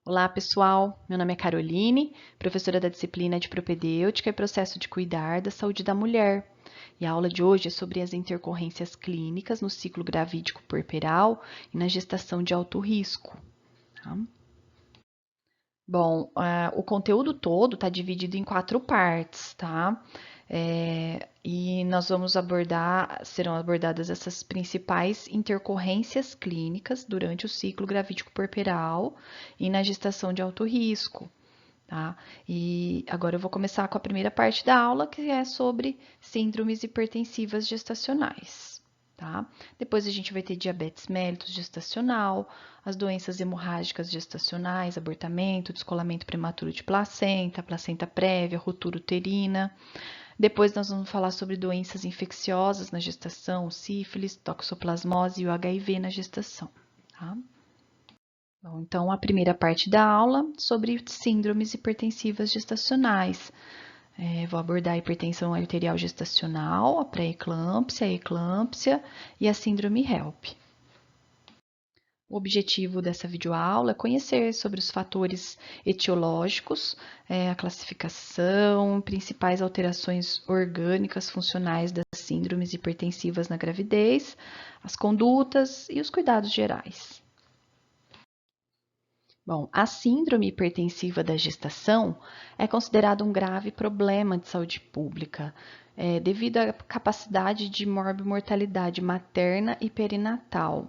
Olá, pessoal. Meu nome é Caroline, professora da disciplina de Propedêutica e Processo de Cuidar da Saúde da Mulher. E a aula de hoje é sobre as intercorrências clínicas no ciclo gravídico puerperal e na gestação de alto risco. Tá? Bom, o conteúdo todo está dividido em 4 partes, tá? E nós vamos serão abordadas essas principais intercorrências clínicas durante o ciclo gravídico puerperal e na gestação de alto risco, tá? E agora eu vou começar com a primeira parte da aula, que é sobre síndromes hipertensivas gestacionais. Tá? Depois a gente vai ter diabetes mellitus gestacional, as doenças hemorrágicas gestacionais, abortamento, descolamento prematuro de placenta, placenta prévia, ruptura uterina. Depois nós vamos falar sobre doenças infecciosas na gestação, sífilis, toxoplasmose e o HIV na gestação. Tá? Bom, então, a primeira parte da aula sobre síndromes hipertensivas gestacionais. Vou abordar a hipertensão arterial gestacional, a pré-eclâmpsia, a eclâmpsia e a síndrome HELP. O objetivo dessa videoaula é conhecer sobre os fatores etiológicos, a classificação, principais alterações orgânicas funcionais das síndromes hipertensivas na gravidez, as condutas e os cuidados gerais. Bom, a síndrome hipertensiva da gestação é considerada um grave problema de saúde pública, devido à capacidade de morbimortalidade materna e perinatal.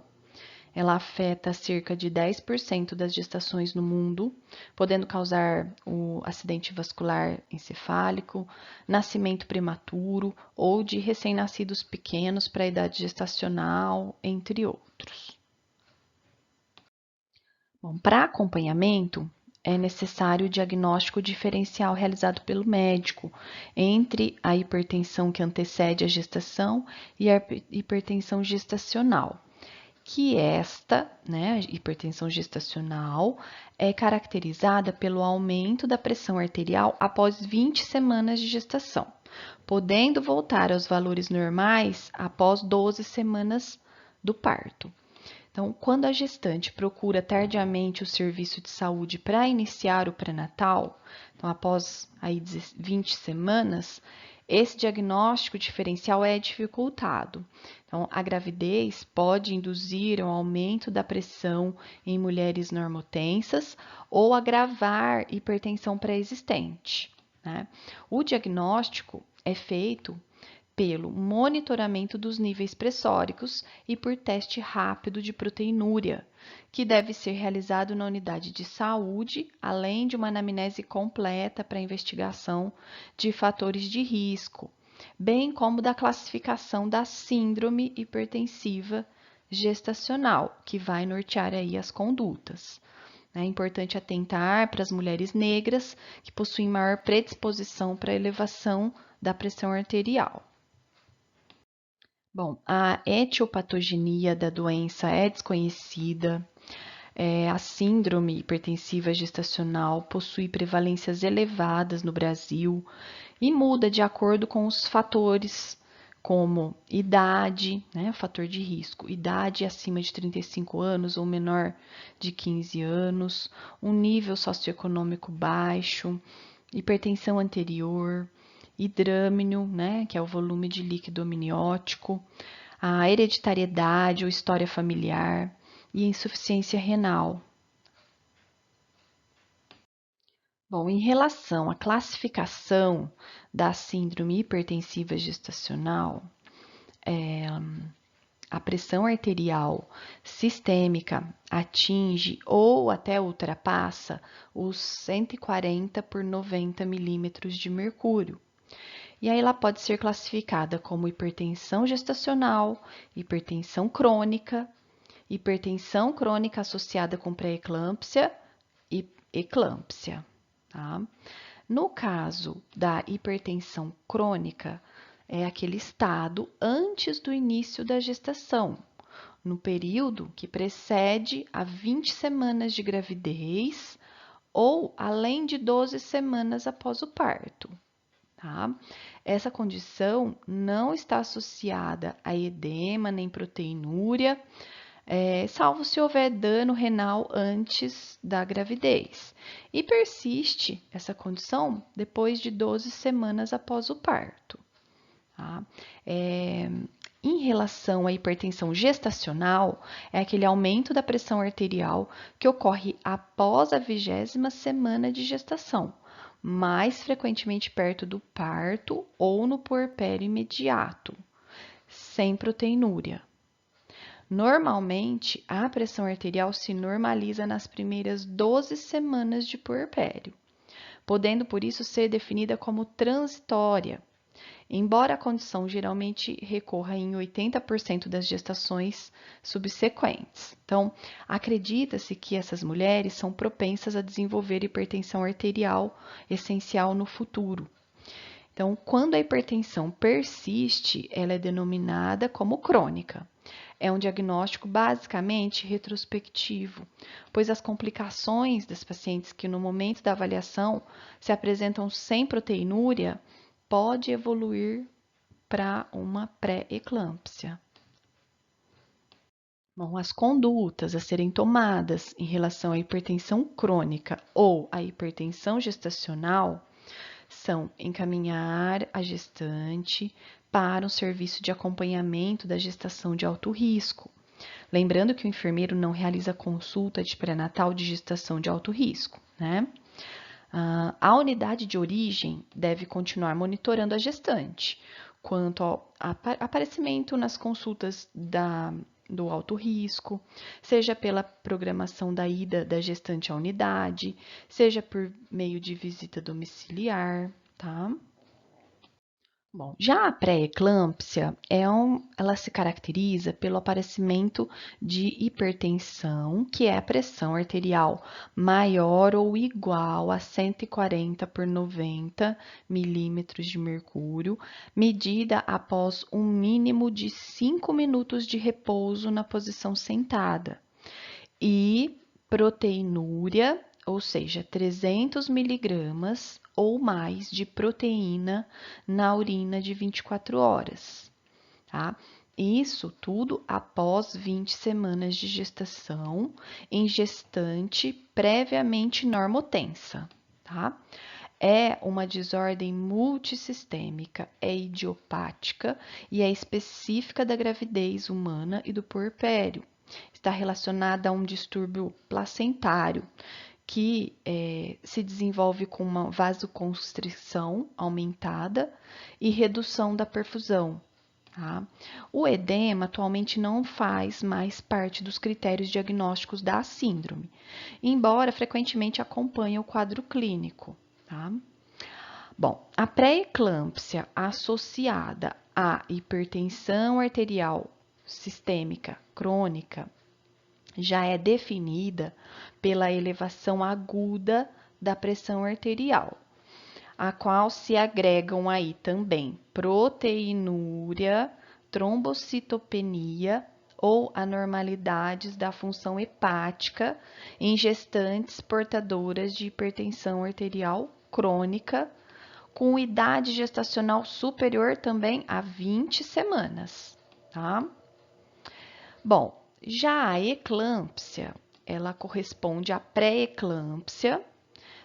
Ela afeta cerca de 10% das gestações no mundo, podendo causar o acidente vascular encefálico, nascimento prematuro ou de recém-nascidos pequenos para a idade gestacional, entre outros. Bom, para acompanhamento, é necessário o diagnóstico diferencial realizado pelo médico entre a hipertensão que antecede a gestação e a hipertensão gestacional, que esta, né, a hipertensão gestacional, é caracterizada pelo aumento da pressão arterial após 20 semanas de gestação, podendo voltar aos valores normais após 12 semanas do parto. Então, quando a gestante procura tardiamente o serviço de saúde para iniciar o pré-natal, então após aí 20 semanas, esse diagnóstico diferencial é dificultado. Então, a gravidez pode induzir um aumento da pressão em mulheres normotensas ou agravar hipertensão pré-existente, né? O diagnóstico é feito pelo monitoramento dos níveis pressóricos e por teste rápido de proteinúria, que deve ser realizado na unidade de saúde, além de uma anamnese completa para investigação de fatores de risco, bem como da classificação da síndrome hipertensiva gestacional, que vai nortear aí as condutas. É importante atentar para as mulheres negras que possuem maior predisposição para elevação da pressão arterial. Bom, a etiopatogenia da doença é desconhecida. A síndrome hipertensiva gestacional possui prevalências elevadas no Brasil e muda de acordo com os fatores como idade, né, fator de risco, idade acima de 35 anos ou menor de 15 anos, um nível socioeconômico baixo, hipertensão anterior, hidrâmino, né, que é o volume de líquido amniótico, a hereditariedade ou história familiar e insuficiência renal. Bom, em relação à classificação da síndrome hipertensiva gestacional, a pressão arterial sistêmica atinge ou até ultrapassa os 140 por 90 milímetros de mercúrio. E aí ela pode ser classificada como hipertensão gestacional, hipertensão crônica associada com pré-eclâmpsia e eclâmpsia. Tá? No caso da hipertensão crônica, é aquele estado antes do início da gestação, no período que precede a 20 semanas de gravidez ou além de 12 semanas após o parto. Tá? Essa condição não está associada a edema nem proteinúria, salvo se houver dano renal antes da gravidez. E persiste essa condição depois de 12 semanas após o parto. Tá? Em relação à hipertensão gestacional, é aquele aumento da pressão arterial que ocorre após a 20ª semana de gestação, mais frequentemente perto do parto ou no puerpério imediato, sem proteinúria. Normalmente, a pressão arterial se normaliza nas primeiras 12 semanas de puerpério, podendo por isso ser definida como transitória, embora a condição geralmente recorra em 80% das gestações subsequentes. Então, acredita-se que essas mulheres são propensas a desenvolver hipertensão arterial essencial no futuro. Então, quando a hipertensão persiste, ela é denominada como crônica. É um diagnóstico basicamente retrospectivo, pois as complicações das pacientes que no momento da avaliação se apresentam sem proteinúria pode evoluir para uma pré-eclâmpsia. Bom, as condutas a serem tomadas em relação à hipertensão crônica ou à hipertensão gestacional são encaminhar a gestante para um serviço de acompanhamento da gestação de alto risco. Lembrando que o enfermeiro não realiza consulta de pré-natal de gestação de alto risco, né? A unidade de origem deve continuar monitorando a gestante quanto ao aparecimento nas consultas do alto risco, seja pela programação da ida da gestante à unidade, seja por meio de visita domiciliar, tá? Bom, já a pré-eclâmpsia ela se caracteriza pelo aparecimento de hipertensão, que é a pressão arterial maior ou igual a 140 por 90 milímetros de mercúrio, medida após um mínimo de 5 minutos de repouso na posição sentada, e proteinúria, ou seja, 300 miligramas ou mais de proteína na urina de 24 horas, tá? Isso tudo após 20 semanas de gestação em gestante previamente normotensa, tá? É uma desordem multissistêmica, é idiopática e é específica da gravidez humana e do puerpério. Está relacionada a um distúrbio placentário, que se desenvolve com uma vasoconstrição aumentada e redução da perfusão. Tá? O edema atualmente não faz mais parte dos critérios diagnósticos da síndrome, embora frequentemente acompanhe o quadro clínico. Tá? Bom, a pré-eclâmpsia associada à hipertensão arterial sistêmica crônica já é definida pela elevação aguda da pressão arterial, a qual se agregam aí também proteinúria, trombocitopenia ou anormalidades da função hepática em gestantes portadoras de hipertensão arterial crônica, com idade gestacional superior também a 20 semanas, tá? Bom, já a eclâmpsia, ela corresponde à pré-eclâmpsia,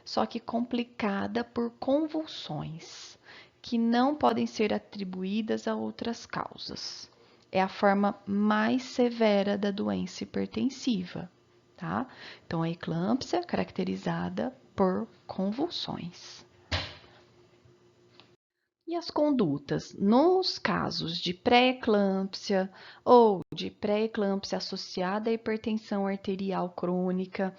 só que complicada por convulsões, que não podem ser atribuídas a outras causas. É a forma mais severa da doença hipertensiva, tá? Então, a eclâmpsia caracterizada por convulsões. E as condutas? Nos casos de pré-eclâmpsia ou de pré-eclâmpsia associada à hipertensão arterial crônica,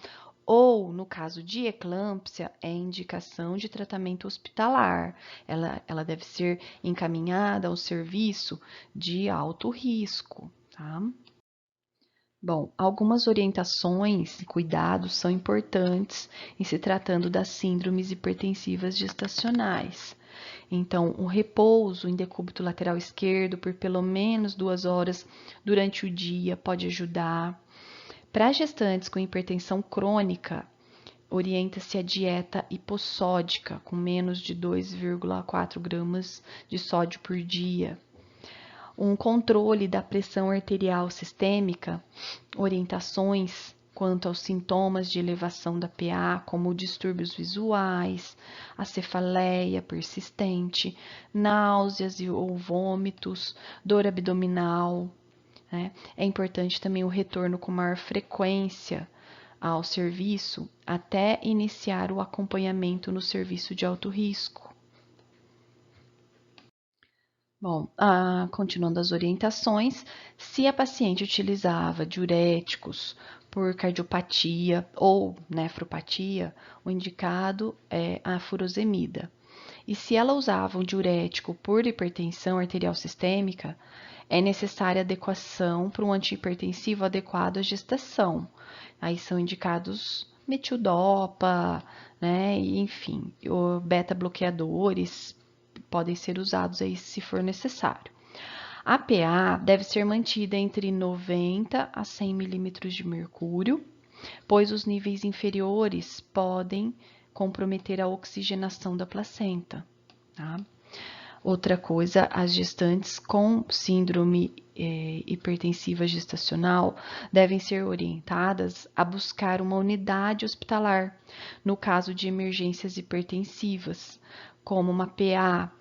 ou no caso de eclâmpsia, é indicação de tratamento hospitalar. Ela deve ser encaminhada ao serviço de alto risco, tá? Bom, algumas orientações e cuidados são importantes em se tratando das síndromes hipertensivas gestacionais. Então, um repouso em decúbito lateral esquerdo por pelo menos 2 horas durante o dia pode ajudar. Para gestantes com hipertensão crônica, orienta-se a dieta hipossódica, com menos de 2,4 gramas de sódio por dia. um controle da pressão arterial sistêmica, orientações quanto aos sintomas de elevação da PA, como distúrbios visuais, a cefaleia persistente, náuseas ou vômitos, dor abdominal, né? É importante também o retorno com maior frequência ao serviço até iniciar o acompanhamento no serviço de alto risco. Bom, continuando as orientações, se a paciente utilizava diuréticos por cardiopatia ou nefropatia, o indicado é a furosemida. E se ela usava um diurético por hipertensão arterial sistêmica, é necessária adequação para um antihipertensivo adequado à gestação. Aí são indicados metildopa, né, e, enfim, beta-bloqueadores podem ser usados aí se for necessário. A PA deve ser mantida entre 90 a 100 milímetros de mercúrio, pois os níveis inferiores podem comprometer a oxigenação da placenta. Tá? Outra coisa, as gestantes com síndrome hipertensiva gestacional devem ser orientadas a buscar uma unidade hospitalar, no caso de emergências hipertensivas, como uma PA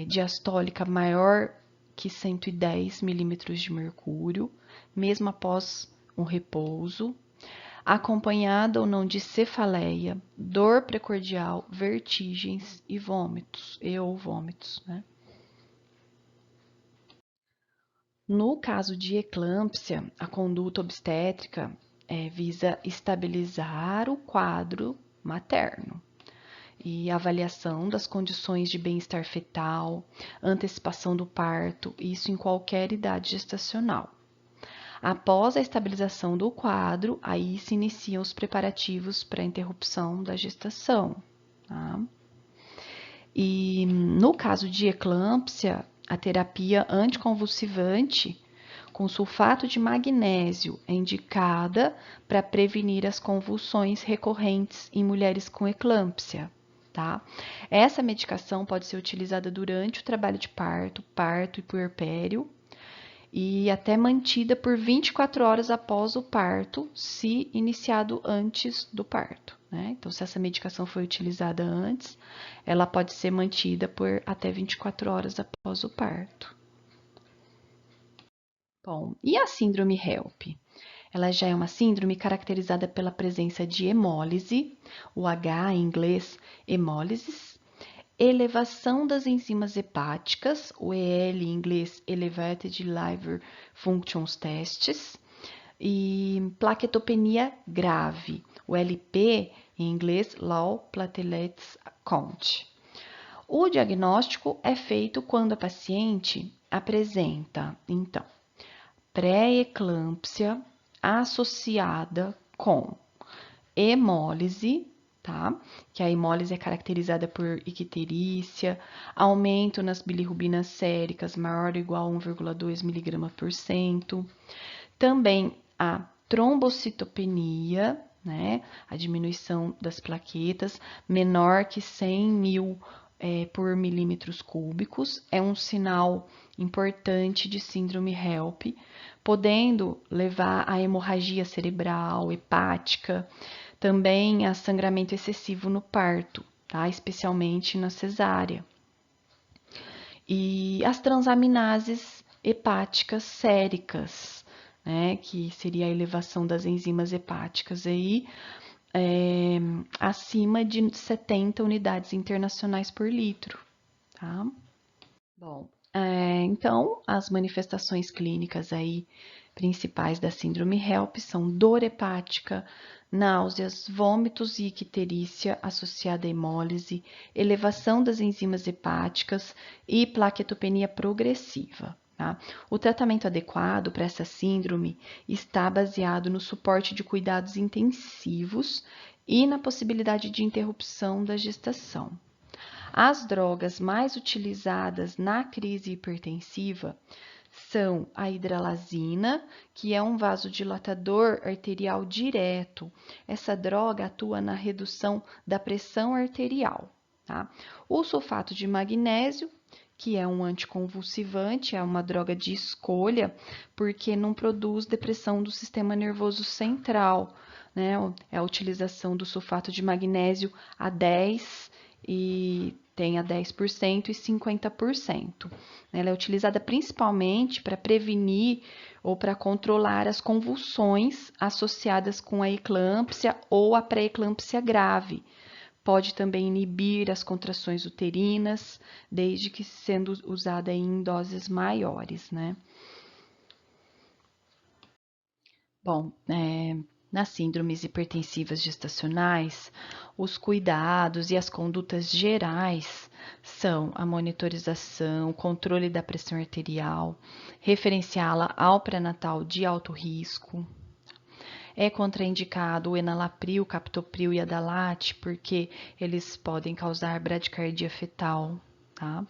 diastólica maior que 110 milímetros de mercúrio, mesmo após um repouso, acompanhada ou não de cefaleia, dor precordial, vertigens e vômitos, né? No caso de eclâmpsia, a conduta obstétrica visa estabilizar o quadro materno e avaliação das condições de bem-estar fetal, antecipação do parto, isso em qualquer idade gestacional. Após a estabilização do quadro, aí se iniciam os preparativos para a interrupção da gestação. Tá? E no caso de eclâmpsia, a terapia anticonvulsivante com sulfato de magnésio é indicada para prevenir as convulsões recorrentes em mulheres com eclâmpsia. Tá? Essa medicação pode ser utilizada durante o trabalho de parto, parto e puerpério, e até mantida por 24 horas após o parto, se iniciado antes do parto. Né? Então, se essa medicação foi utilizada antes, ela pode ser mantida por até 24 horas após o parto. Bom, e a síndrome HELP? Ela já é uma síndrome caracterizada pela presença de hemólise, o H em inglês, hemólises, elevação das enzimas hepáticas, o EL em inglês, Elevated Liver Functions Tests, e plaquetopenia grave, o LP em inglês, Low Platelets Count. O diagnóstico é feito quando a paciente apresenta, então, pré-eclâmpsia associada com hemólise, tá? Que a hemólise é caracterizada por icterícia, aumento nas bilirrubinas séricas maior ou igual a 1,2 mg/cento. Também a trombocitopenia, né? A diminuição das plaquetas menor que 100 mil por milímetros cúbicos, é um sinal importante de síndrome HELP, podendo levar a hemorragia cerebral, hepática, também a sangramento excessivo no parto, tá? Especialmente na cesárea. E as transaminases hepáticas séricas, né? Que seria a elevação das enzimas hepáticas aí, acima de 70 unidades internacionais por litro, tá? Bom, então, as manifestações clínicas aí principais da síndrome HELP são dor hepática, náuseas, vômitos e icterícia associada à hemólise, elevação das enzimas hepáticas e plaquetopenia progressiva. Tá? O tratamento adequado para essa síndrome está baseado no suporte de cuidados intensivos e na possibilidade de interrupção da gestação. As drogas mais utilizadas na crise hipertensiva são a hidralazina, que é um vasodilatador arterial direto. Essa droga atua na redução da pressão arterial. Tá? O sulfato de magnésio, que é um anticonvulsivante, é uma droga de escolha, porque não produz depressão do sistema nervoso central, né? É a utilização do sulfato de magnésio a 10 e tem a 10% e 50%. Ela é utilizada principalmente para prevenir ou para controlar as convulsões associadas com a eclâmpsia ou a pré-eclâmpsia grave. Pode também inibir as contrações uterinas, desde que sendo usada em doses maiores, né? Bom, nas síndromes hipertensivas gestacionais, os cuidados e as condutas gerais são a monitorização, controle da pressão arterial, referenciá-la ao pré-natal de alto risco. É contraindicado o enalapril, captopril e adalate, porque eles podem causar bradicardia fetal, tá?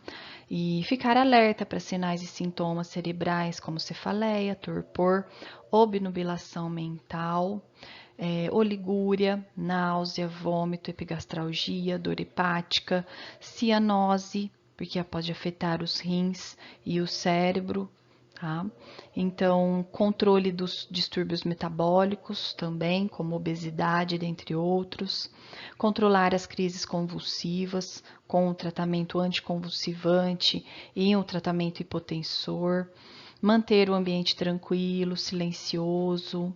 E ficar alerta para sinais e sintomas cerebrais como cefaleia, torpor, obnubilação mental, oligúria, náusea, vômito, epigastralgia, dor hepática, cianose, porque pode afetar os rins e o cérebro, tá? Então, controle dos distúrbios metabólicos também, como obesidade, dentre outros. Controlar as crises convulsivas com o tratamento anticonvulsivante e o tratamento hipotensor. Manter o ambiente tranquilo, silencioso,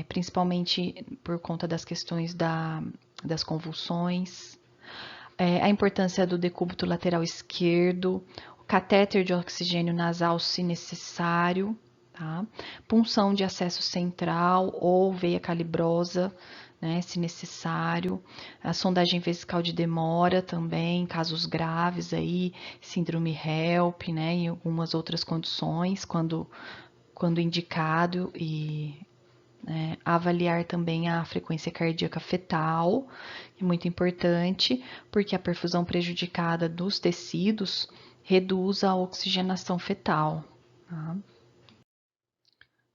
principalmente por conta das questões das convulsões. A importância do decúbito lateral esquerdo, o catéter de oxigênio nasal se necessário, tá? Punção de acesso central ou veia calibrosa, né, se necessário, a sondagem vesical de demora também, em casos graves aí, síndrome HELP, né, e algumas outras condições, quando indicado, e avaliar também a frequência cardíaca fetal, é muito importante, porque a perfusão prejudicada dos tecidos reduz a oxigenação fetal. Tá?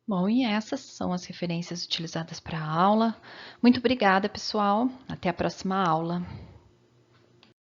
Bom, e essas são as referências utilizadas para a aula. Muito obrigada, pessoal. Até a próxima aula.